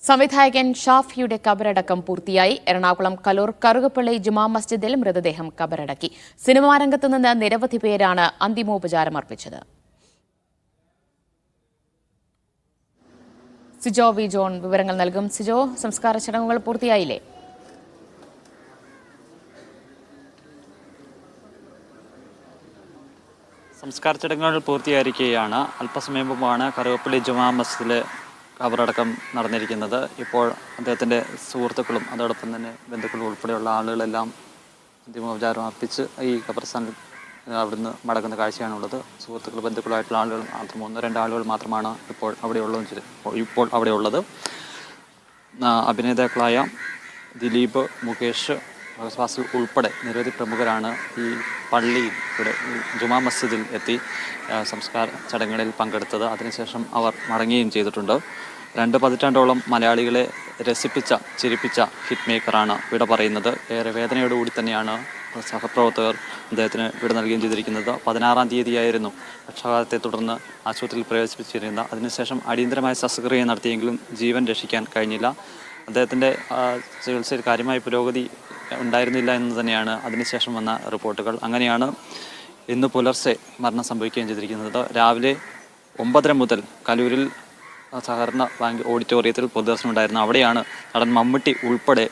സംവിധായകൻ ഷാഫിയുടെ കബറടക്കം പൂർത്തിയായി. എറണാകുളം കലൂർ കറുകപ്പള്ളി ജുമാ മസ്ജിദിൽ മൃതദേഹം കബറടക്കി. സിനിമാ രംഗത്ത് നിന്ന് നിരവധി പേരാണ് അന്തിമോപചാരം അർപ്പിച്ചത്. സിജോ വി ജോൺ വിവരങ്ങൾ നൽകും. സിജോ, സംസ്കാര ചടങ്ങുകൾ പൂർത്തിയായില്ലേ? സംസ്കാര ചടങ്ങുകൾ പൂർത്തിയായിരിക്കുകയാണ്. അല്പസമയം മുമ്പാണ് കറുകപ്പള്ളി ജുമാ മസ്ജിദിലെ കബറടക്കം നടന്നിരിക്കുന്നത്. ഇപ്പോൾ അദ്ദേഹത്തിൻ്റെ സുഹൃത്തുക്കളും അതോടൊപ്പം തന്നെ ബന്ധുക്കളും ഉൾപ്പെടെയുള്ള ആളുകളെല്ലാം അന്തിമോപചാരം അർപ്പിച്ച് ഈ ഖബർസ്ഥാനിൽ അവിടുന്ന് മടങ്ങുന്ന കാഴ്ചയാണുള്ളത്. സുഹൃത്തുക്കൾ ബന്ധുക്കളായിട്ടുള്ള ആളുകൾ മാത്രം 1-2 ആളുകൾ മാത്രമാണ് ഇപ്പോൾ അവിടെ ഉള്ളത്. അഭിനേതാക്കളായ ദിലീപ്, മുകേഷ്, ഫാസിൽ ഉൾപ്പെടെ നിരവധി പ്രമുഖരാണ് ഈ പള്ളിയിൽ ഇവിടെ ജുമാ മസ്ജിദിൽ എത്തി സംസ്കാര ചടങ്ങുകളിൽ പങ്കെടുത്തത്. അതിനുശേഷം അവർ മടങ്ങുകയും ചെയ്തിട്ടുണ്ട്. 2 പതിറ്റാണ്ടോളം മലയാളികളെ രസിപ്പിച്ച, ചിരിപ്പിച്ച ഹിറ്റ് മേക്കറാണ് വിട പറയുന്നത്. ഏറെ വേദനയോടുകൂടി തന്നെയാണ് സഹപ്രവർത്തകർ അദ്ദേഹത്തിന് വിട നൽകുകയും ചെയ്തിരിക്കുന്നത്. 16-ാം തീയതിയായിരുന്നു പക്ഷാഘാതത്തെ തുടർന്ന് ആശുപത്രിയിൽ പ്രവേശിപ്പിച്ചിരുന്നത്. അതിനുശേഷം അടിയന്തരമായ ശസ്ത്രക്രിയ നടത്തിയെങ്കിലും ജീവൻ രക്ഷിക്കാൻ കഴിഞ്ഞില്ല. അദ്ദേഹത്തിൻ്റെ ചികിത്സയിൽ കാര്യമായ പുരോഗതി ഉണ്ടായിരുന്നില്ല എന്ന് തന്നെയാണ് അതിനുശേഷം വന്ന റിപ്പോർട്ടുകൾ. അങ്ങനെയാണ് ഇന്ന് പുലർച്ചെ മരണം സംഭവിക്കുകയും ചെയ്തിരിക്കുന്നത്. രാവിലെ 9:30 മുതൽ കലൂരിൽ സഹകരണ ബാങ്ക് ഓഡിറ്റോറിയത്തിൽ പൊതുദർശനം ഉണ്ടായിരുന്നു. അവിടെയാണ് നടൻ മമ്മൂട്ടി ഉൾപ്പെടെ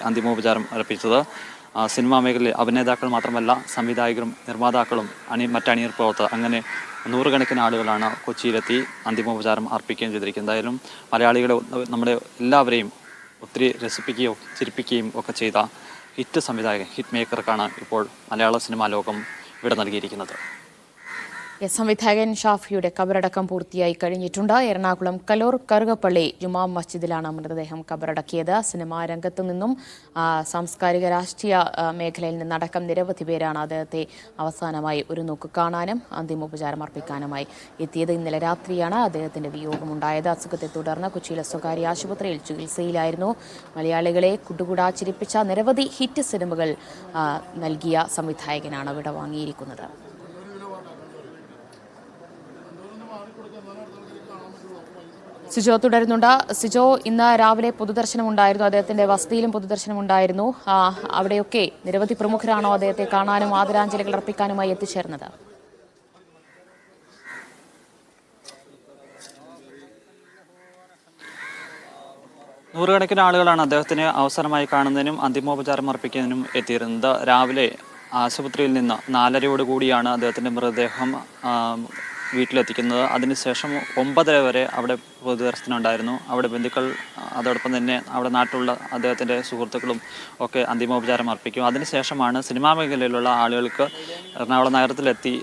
അന്തിമോപചാരം അർപ്പിച്ചത്. സിനിമാ മേഖലയിൽ അഭിനേതാക്കൾ മാത്രമല്ല, സംവിധായകരും നിർമ്മാതാക്കളും മറ്റണിയർ പ്രവർത്തകർ അങ്ങനെ 100 കണക്കിന് ആളുകളാണ് കൊച്ചിയിലെത്തി അന്തിമോപചാരം അർപ്പിക്കുകയും ചെയ്തിരിക്കുന്നത്. എന്തായാലും മലയാളികളെ, നമ്മുടെ എല്ലാവരെയും ഒത്തിരി രസിപ്പിക്കുകയും ചിരിപ്പിക്കുകയും ഒക്കെ ചെയ്ത ഹിറ്റ് സംവിധായകൻ, ഹിറ്റ് മേക്കർക്കാണ് ഇപ്പോൾ മലയാള സിനിമാ ലോകം വിട നൽകിയിരിക്കുന്നത്. സംവിധായകൻ ഷാഫിയുടെ കബറടക്കം പൂർത്തിയായി കഴിഞ്ഞിട്ടുണ്ട്. എറണാകുളം കലൂർ കറുകപ്പള്ളി ജുമാ മസ്ജിദിലാണ് മൃതദേഹം കബറടക്കിയത്. സിനിമാ രംഗത്തു നിന്നും സാംസ്കാരിക രാഷ്ട്രീയ മേഖലയിൽ നിന്നടക്കം നിരവധി പേരാണ് അദ്ദേഹത്തെ അവസാനമായി ഒരു നോക്ക് കാണാനും അന്തിമോപചാരം അർപ്പിക്കാനുമായി എത്തിയത്. ഇന്നലെ രാത്രിയാണ് അദ്ദേഹത്തിന്റെ വിയോഗമുണ്ടായത്. അസുഖത്തെ തുടർന്ന് കൊച്ചിയിലെ സ്വകാര്യ ആശുപത്രിയിൽ ചികിത്സയിലായിരുന്നു. മലയാളികളെ കുടുകുടാ ചിരിപ്പിച്ച നിരവധി ഹിറ്റ് സിനിമകൾ നൽകിയ സംവിധായകനാണ് വിടവാങ്ങിയിരിക്കുന്നത്. സിജോ തുടരുന്നുണ്ട്. സിജോ, ഇന്ന് രാവിലെ പൊതുദർശനം ഉണ്ടായിരുന്നു, അദ്ദേഹത്തിന്റെ വസതിയിലും പൊതുദർശനം ഉണ്ടായിരുന്നു. അവിടെയൊക്കെ നിരവധി പ്രമുഖരാണോ അദ്ദേഹത്തെ കാണാനും ആദരാഞ്ജലികൾ അർപ്പിക്കാനുമായി എത്തിച്ചേർന്നത്? നൂറുകണക്കിന് ആളുകളാണ് അദ്ദേഹത്തിന് അവസരമായി കാണുന്നതിനും അന്തിമോപചാരം അർപ്പിക്കുന്നതിനും എത്തിയിരുന്നത്. രാവിലെ ആശുപത്രിയിൽ നിന്ന് 4:30 കൂടിയാണ് അദ്ദേഹത്തിൻ്റെ മൃതദേഹം വീട്ടിലെത്തിക്കുന്നത്. അതിനുശേഷം 9:30 വരെ അവിടെ പൊതുദർശനം ഉണ്ടായിരുന്നു. അവിടെ ബന്ധുക്കൾ, അതോടൊപ്പം തന്നെ അവിടെ നാട്ടിലുള്ള അദ്ദേഹത്തിൻ്റെ സുഹൃത്തുക്കളും ഒക്കെ അന്തിമോപചാരം അർപ്പിക്കും. അതിനുശേഷമാണ് സിനിമാ മേഖലയിലുള്ള ആളുകൾക്ക് എറണാകുളം നഗരത്തിലെത്തി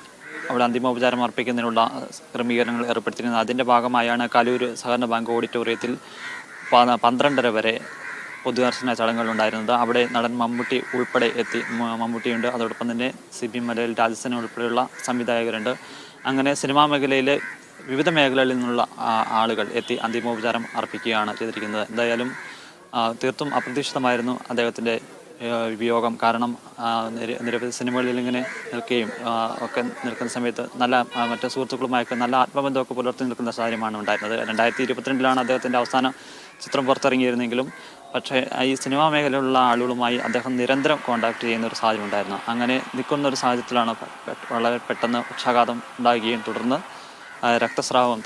അവിടെ അന്തിമോപചാരം അർപ്പിക്കുന്നതിനുള്ള ക്രമീകരണങ്ങൾ ഏർപ്പെടുത്തിയിരുന്നത്. അതിൻ്റെ ഭാഗമായാണ് കലൂർ സഹകരണ ബാങ്ക് ഓഡിറ്റോറിയത്തിൽ 12:30 വരെ പൊതുദർശന ചടങ്ങുകൾ ഉണ്ടായിരുന്നത്. അവിടെ നടൻ മമ്മൂട്ടി ഉൾപ്പെടെ എത്തി. മമ്മൂട്ടിയുണ്ട്, അതോടൊപ്പം തന്നെ സിബി മലയിൽ, രാജസേന ഉൾപ്പെടെയുള്ള സംവിധായകരുണ്ട്. അങ്ങനെ സിനിമാ മേഖലയിലെ വിവിധ മേഖലകളിൽ നിന്നുള്ള ആളുകൾ എത്തി അന്തിമോപചാരം അർപ്പിക്കുകയാണ് ചെയ്തിരിക്കുന്നത്. എന്തായാലും തീർത്തും അപ്രതീക്ഷിതമായിരുന്നു അദ്ദേഹത്തിൻ്റെ വിയോഗം. കാരണം നിരവധി സിനിമകളിൽ ഇങ്ങനെ നിൽക്കുകയും ഒക്കെ നിൽക്കുന്ന സമയത്ത് മറ്റു സുഹൃത്തുക്കളുമായൊക്കെ നല്ല ആത്മബന്ധമൊക്കെ പുലർത്തി നിൽക്കുന്ന സാഹചര്യമാണ് ഉണ്ടായിരുന്നത്. 2022 അദ്ദേഹത്തിൻ്റെ അവസാന ചിത്രം പുറത്തിറങ്ങിയിരുന്നെങ്കിലും പക്ഷേ ഈ സിനിമാ മേഖലയിലുള്ള ആളുകളുമായി അദ്ദേഹം നിരന്തരം കോൺടാക്ട് ചെയ്യുന്ന ഒരു സാഹചര്യം ഉണ്ടായിരുന്നു. അങ്ങനെ നിൽക്കുന്ന ഒരു സാഹചര്യത്തിലാണ് വളരെ പെട്ടെന്ന് പക്ഷാഘാതം ഉണ്ടാകുകയും തുടർന്ന് രക്തസ്രാവം,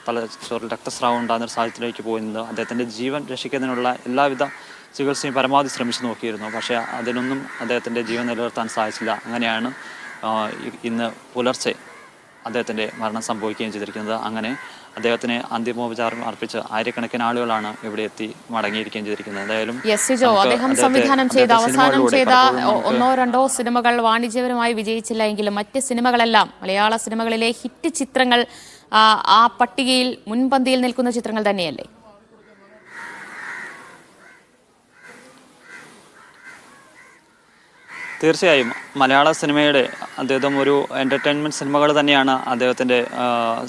തലച്ചോറിൽ രക്തസ്രാവം ഉണ്ടാകുന്ന ഒരു സാഹചര്യത്തിലേക്ക് പോയിരുന്നത്. അദ്ദേഹത്തിൻ്റെ ജീവൻ രക്ഷിക്കുന്നതിനുള്ള എല്ലാവിധ ചികിത്സയും പരമാവധി ശ്രമിച്ചു നോക്കിയിരുന്നു. പക്ഷേ അതിനൊന്നും അദ്ദേഹത്തിൻ്റെ ജീവൻ നിലനിർത്താൻ സാധിച്ചില്ല. അങ്ങനെയാണ് ഇന്ന് പുലർച്ചെ അദ്ദേഹത്തിൻ്റെ മരണം സംഭവിക്കുകയും ചെയ്തിരിക്കുന്നത്. അങ്ങനെ അദ്ദേഹത്തിന് അന്തിമോപചാരം അർപ്പിച്ച് ആയിരക്കണക്കിന് ആളുകളാണ് ഇവിടെ എത്തി മടങ്ങിയിരിക്കുകയും ചെയ്തിരിക്കുന്നത്. എന്തായാലും അദ്ദേഹം സംവിധാനം ചെയ്ത അവസാനം ചെയ്ത 1-2 സിനിമകൾ വാണിജ്യപരമായി വിജയിച്ചില്ല എങ്കിലും മറ്റ് സിനിമകളെല്ലാം മലയാള സിനിമകളിലെ ഹിറ്റ് ചിത്രങ്ങൾ ആ പട്ടികയിൽ മുൻപന്തിയിൽ നിൽക്കുന്ന ചിത്രങ്ങൾ തന്നെയല്ലേ? തീർച്ചയായും മലയാള സിനിമയുടെ അദ്ദേഹം ഒരു എൻ്റർടൈൻമെൻറ്റ് സിനിമകൾ തന്നെയാണ് അദ്ദേഹത്തിൻ്റെ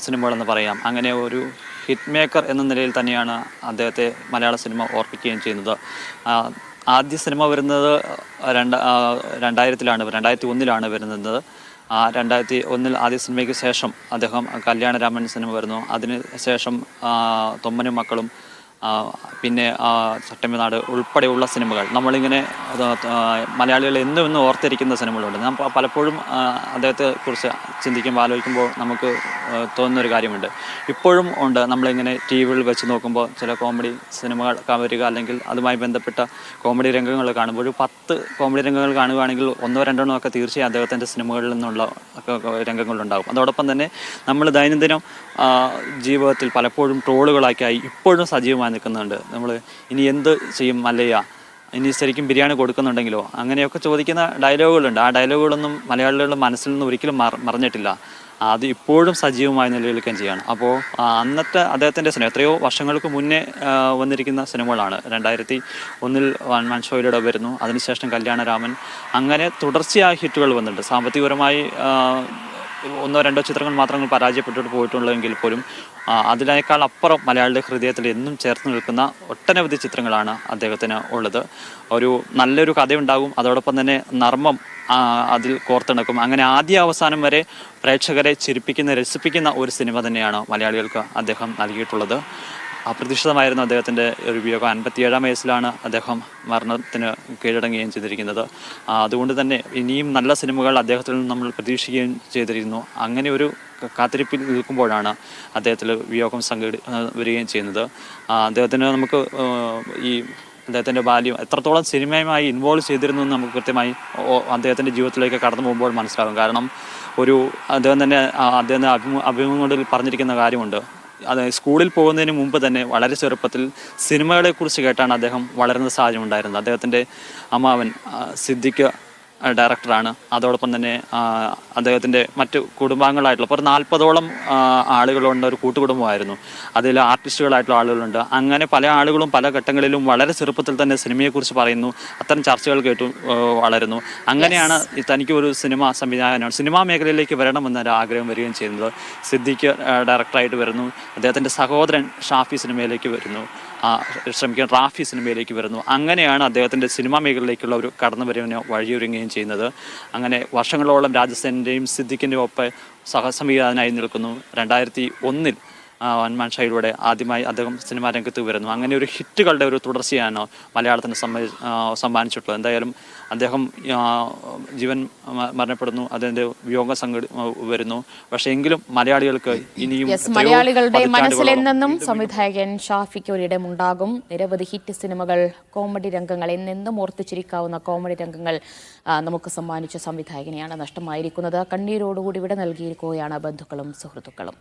സിനിമകളെന്ന് പറയാം. അങ്ങനെ ഒരു ഹിറ്റ് മേക്കർ എന്ന നിലയിൽ തന്നെയാണ് അദ്ദേഹത്തെ മലയാള സിനിമ ഓർപ്പിക്കുകയും ചെയ്യുന്നത്. ആദ്യ സിനിമ വരുന്നത് 2001-ലാണ് വരുന്നത്. 2001 ആദ്യ സിനിമയ്ക്ക് ശേഷം അദ്ദേഹം കല്യാണരാമൻ സിനിമ വരുന്നു. അതിന് ശേഷം തൊമ്മനും മക്കളും, പിന്നെ ചട്ടമ്പിനാട് ഉൾപ്പെടെയുള്ള സിനിമകൾ നമ്മളിങ്ങനെ മലയാളികൾ എന്നും എന്നും ഓർത്തിരിക്കുന്ന സിനിമകളുണ്ട്. നാം പലപ്പോഴും അദ്ദേഹത്തെ കുറിച്ച് ചിന്തിക്കുമ്പോൾ ആലോചിക്കുമ്പോൾ നമുക്ക് തോന്നുന്നൊരു കാര്യമുണ്ട്. ഇപ്പോഴും ഉണ്ട്. നമ്മളിങ്ങനെ ടി വിയിൽ വെച്ച് നോക്കുമ്പോൾ ചില കോമഡി സിനിമകൾ വരിക, അല്ലെങ്കിൽ അതുമായി ബന്ധപ്പെട്ട കോമഡി രംഗങ്ങൾ കാണുമ്പോൾ ഒരു 10 കോമഡി രംഗങ്ങൾ കാണുകയാണെങ്കിൽ 1-2 ഒക്കെ തീർച്ചയായും അദ്ദേഹത്തിൻ്റെ സിനിമകളിൽ നിന്നുള്ള രംഗങ്ങളുണ്ടാകും. അതോടൊപ്പം തന്നെ നമ്മൾ ദൈനംദിനം ജീവിതത്തിൽ പലപ്പോഴും ട്രോളുകളൊക്കെയായി ഇപ്പോഴും സജീവമായി നിൽക്കുന്നുണ്ട്. നമ്മൾ ഇനി എന്ത് ചെയ്യും മല്ലയ്യ, ഇനി ശരിക്കും ബിരിയാണി കൊടുക്കുന്നുണ്ടെങ്കിലോ, അങ്ങനെയൊക്കെ ചോദിക്കുന്ന ഡയലോഗുകളുണ്ട്. ആ ഡയലോഗുകളൊന്നും മലയാളികളുടെ മനസ്സിൽ നിന്ന് ഒരിക്കലും മറഞ്ഞിട്ടില്ല. അത് ഇപ്പോഴും സജീവമായി നിലനിൽക്കുകയും ചെയ്യുകയാണ്. അപ്പോൾ അന്നത്തെ അദ്ദേഹത്തിൻ്റെ സിനിമ എത്രയോ വർഷങ്ങൾക്ക് മുന്നേ വന്നിരിക്കുന്ന സിനിമകളാണ്. 2001 വൺ മാൻ ഷോയിലൂടെ വരുന്നു, അതിനുശേഷം കല്യാണരാമൻ, അങ്ങനെ തുടർച്ചയായ ഹിറ്റുകൾ വന്നിട്ടുണ്ട്. സാമ്പത്തികപരമായി 1-2 ചിത്രങ്ങൾ മാത്രങ്ങൾ പരാജയപ്പെട്ടിട്ട് പോയിട്ടുള്ളെങ്കിൽ പോലും അതിനേക്കാൾ അപ്പുറം മലയാളിയുടെ ഹൃദയത്തിൽ എന്നും ചേർത്ത് നിൽക്കുന്ന ഒട്ടനവധി ചിത്രങ്ങളാണ് അദ്ദേഹത്തിന് ഉള്ളത്. ഒരു നല്ലൊരു കഥയുണ്ടാകും, അതോടൊപ്പം തന്നെ നർമ്മം അതിൽ കോർത്തിണക്കും. അങ്ങനെ ആദ്യ അവസാനം വരെ പ്രേക്ഷകരെ ചിരിപ്പിക്കുന്ന, രസിപ്പിക്കുന്ന ഒരു സിനിമ തന്നെയാണ് മലയാളികൾക്ക് അദ്ദേഹം നൽകിയിട്ടുള്ളത്. അപ്രതീക്ഷിതമായിരുന്നു അദ്ദേഹത്തിൻ്റെ ഒരു വിയോഗം. 57-ാം വയസ്സിലാണ് അദ്ദേഹം മരണത്തിന് കീഴടങ്ങുകയും ചെയ്തിരിക്കുന്നത്. അതുകൊണ്ട് തന്നെ ഇനിയും നല്ല സിനിമകൾ അദ്ദേഹത്തിൽ നിന്ന് നമ്മൾ പ്രതീക്ഷിക്കുകയും ചെയ്തിരുന്നു. അങ്ങനെ ഒരു കാത്തിരിപ്പിൽ നിൽക്കുമ്പോഴാണ് അദ്ദേഹത്തിൽ വിയോഗം വരികയും ചെയ്യുന്നത്. അദ്ദേഹത്തിന് നമുക്ക് ഈ അദ്ദേഹത്തിൻ്റെ ബാല്യം എത്രത്തോളം സിനിമയുമായി ഇൻവോൾവ് ചെയ്തിരുന്നു എന്ന് നമുക്ക് കൃത്യമായി അദ്ദേഹത്തിൻ്റെ ജീവിതത്തിലേക്ക് കടന്നു പോകുമ്പോൾ മനസ്സിലാകും. കാരണം അദ്ദേഹം തന്നെ അഭിമുഖങ്ങളിൽ പറഞ്ഞിരിക്കുന്ന കാര്യമുണ്ട്. അത് സ്കൂളിൽ പോകുന്നതിന് മുമ്പ് തന്നെ വളരെ ചെറുപ്പത്തിൽ സിനിമകളെക്കുറിച്ച് കേട്ടാണ് അദ്ദേഹം വളരുന്ന സാഹചര്യം ഉണ്ടായിരുന്നത്. അദ്ദേഹത്തിൻ്റെ അമ്മാവൻ സിദ്ദിഖ് ഡയറക്ടറാണ്. അതോടൊപ്പം തന്നെ അദ്ദേഹത്തിൻ്റെ മറ്റു കുടുംബാംഗങ്ങളായിട്ടുള്ള ഒരു 40ഓളം ആളുകളുണ്ട്. ഒരു കൂട്ടുകുടുംബമായിരുന്നു. അതിൽ ആർട്ടിസ്റ്റുകളായിട്ടുള്ള ആളുകളുണ്ട്. അങ്ങനെ പല ആളുകളും പല ഘട്ടങ്ങളിലും വളരെ ചെറുപ്പത്തിൽ തന്നെ സിനിമയെക്കുറിച്ച് പറയുന്നു. അത്തരം ചർച്ചകൾ കേട്ടു വളരുന്നു. അങ്ങനെയാണ് തനിക്ക് ഒരു സിനിമാ സംവിധായകനാണ്, സിനിമാ മേഖലയിലേക്ക് വരണമെന്നൊരു ആഗ്രഹം വരികയും ചെയ്യുന്നത്. സിദ്ദിഖ് ഡയറക്ടറായിട്ട് വരുന്നു. അദ്ദേഹത്തിൻ്റെ സഹോദരൻ ഷാഫി സിനിമയിലേക്ക് വരുന്നു, റാഫി സിനിമയിലേക്ക് വരുന്നു. അങ്ങനെയാണ് അദ്ദേഹത്തിൻ്റെ സിനിമാ മേഖലയിലേക്കുള്ള ഒരു കടന്നുവരവിന് വഴിയൊരുങ്ങുകയും ചെയ്യുന്നത്. അങ്ങനെ വർഷങ്ങളോളം രാജസേനൻ്റെയും സിദ്ദിഖിൻ്റെയും ഒപ്പം സഹസംവിധായകനായി നിൽക്കുന്നു. 2001 വൺ മാൻ ഷോയിലൂടെ ആദ്യമായി അദ്ദേഹം സിനിമാ രംഗത്ത് വരുന്നു. അങ്ങനെ ഒരു ഹിറ്റുകളുടെ ഒരു തുടർച്ചയാണ് മലയാളത്തിന് സമ്മാനിച്ചിട്ടുള്ളത്. എന്തായാലും അദ്ദേഹം ജീവൻ മരണപ്പെടുന്നു, അതിൻ്റെ വിയോഗം വരുന്നു. പക്ഷേ എങ്കിലും മലയാളികൾക്ക് ഇനിയും മലയാളികളുടെ മനസ്സിലെന്നും സംവിധായകൻ ഷാഫിക്ക് ഒരിടമുണ്ടാകും. നിരവധി ഹിറ്റ് സിനിമകൾ, കോമഡി രംഗങ്ങൾ, എന്നെന്നും ഓർത്തുചിരിക്കാവുന്ന കോമഡി രംഗങ്ങൾ നമുക്ക് സമ്മാനിച്ച സംവിധായകനെയാണ് നഷ്ടമായിരിക്കുന്നത്. കണ്ണീരോടുകൂടി വിട നൽകിയിരിക്കുകയാണ് ബന്ധുക്കളും സുഹൃത്തുക്കളും.